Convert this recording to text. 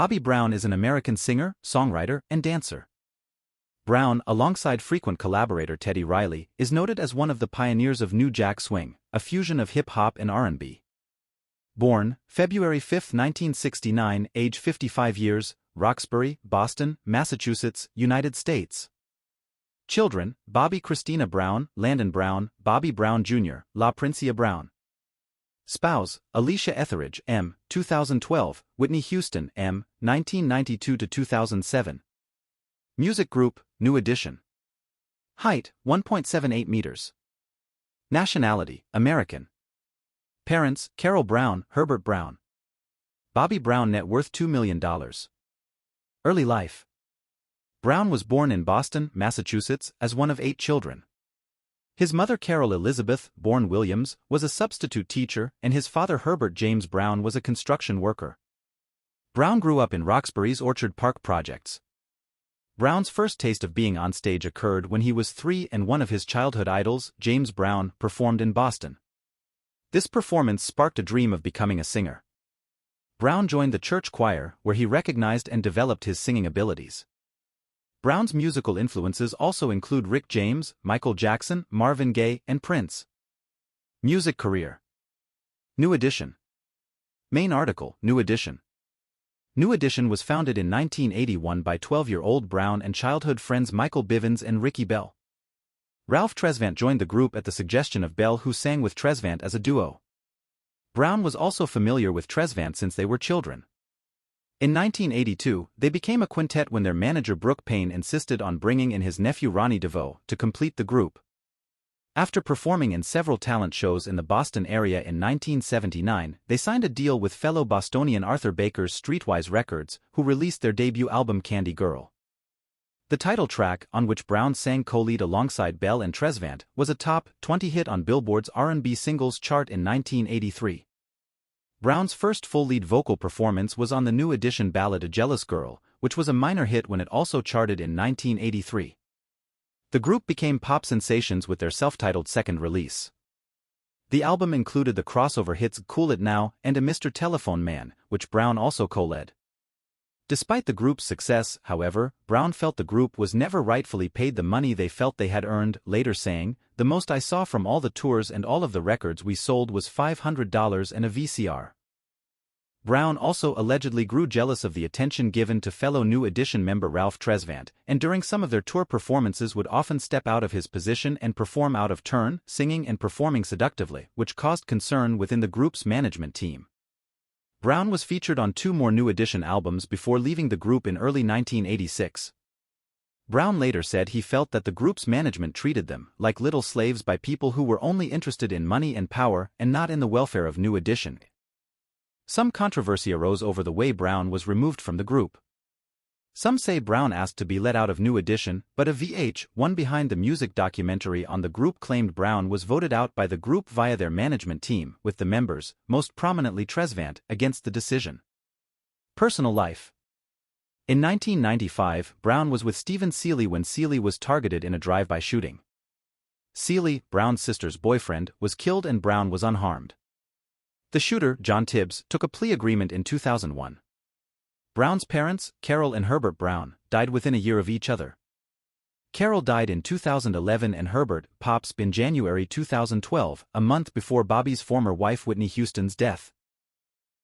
Bobby Brown is an American singer, songwriter, and dancer. Brown, alongside frequent collaborator Teddy Riley, is noted as one of the pioneers of New Jack Swing, a fusion of hip-hop and R&B. Born February 5, 1969, age 55 years, Roxbury, Boston, Massachusetts, United States. Children: Bobby Christina Brown, Landon Brown, Bobby Brown Jr., La Princia Brown. Spouse: Alicia Etheridge, M., 2012, Whitney Houston, M., 1992–2007. Music group: New Edition. Height: 1.78 meters. Nationality: American. Parents: Carol Brown, Herbert Brown. Bobby Brown net worth $2 million. Early life. Brown was born in Boston, Massachusetts, as one of 8 children. His mother Carol Elizabeth, born Williams, was a substitute teacher, and his father Herbert James Brown was a construction worker. Brown grew up in Roxbury's Orchard Park projects. Brown's first taste of being on stage occurred when he was 3 and one of his childhood idols, James Brown, performed in Boston. This performance sparked a dream of becoming a singer. Brown joined the church choir, where he recognized and developed his singing abilities. Brown's musical influences also include Rick James, Michael Jackson, Marvin Gaye, and Prince. Music career. New Edition. Main article: New Edition. New Edition was founded in 1981 by 12-year-old Brown and childhood friends Michael Bivins and Ricky Bell. Ralph Tresvant joined the group at the suggestion of Bell, who sang with Tresvant as a duo. Brown was also familiar with Tresvant since they were children. In 1982, they became a quintet when their manager Brooke Payne insisted on bringing in his nephew Ronnie DeVoe to complete the group. After performing in several talent shows in the Boston area in 1979, they signed a deal with fellow Bostonian Arthur Baker's Streetwise Records, who released their debut album Candy Girl. The title track, on which Brown sang co-lead alongside Bell and Tresvant, was a top 20 hit on Billboard's R&B singles chart in 1983. Brown's first full lead vocal performance was on the New Edition ballad A Jealous Girl, which was a minor hit when it also charted in 1983. The group became pop sensations with their self-titled second release. The album included the crossover hits Cool It Now and A Mr. Telephone Man, which Brown also co-led. Despite the group's success, however, Brown felt the group was never rightfully paid the money they felt they had earned, later saying, "The most I saw from all the tours and all of the records we sold was $500 and a VCR." Brown also allegedly grew jealous of the attention given to fellow New Edition member Ralph Tresvant, and during some of their tour performances would often step out of his position and perform out of turn, singing and performing seductively, which caused concern within the group's management team. Brown was featured on 2 more New Edition albums before leaving the group in early 1986. Brown later said he felt that the group's management treated them like little slaves by people who were only interested in money and power and not in the welfare of New Edition. Some controversy arose over the way Brown was removed from the group. Some say Brown asked to be let out of New Edition, but a VH1 Behind the Music documentary on the group claimed Brown was voted out by the group via their management team, with the members, most prominently Tresvant, against the decision. Personal life. In 1995, Brown was with Stephen Seely when Seely was targeted in a drive-by shooting. Seely, Brown's sister's boyfriend, was killed and Brown was unharmed. The shooter, John Tibbs, took a plea agreement in 2001. Brown's parents, Carol and Herbert Brown, died within a year of each other. Carol died in 2011 and Herbert, pops, in January 2012, a month before Bobby's former wife Whitney Houston's death.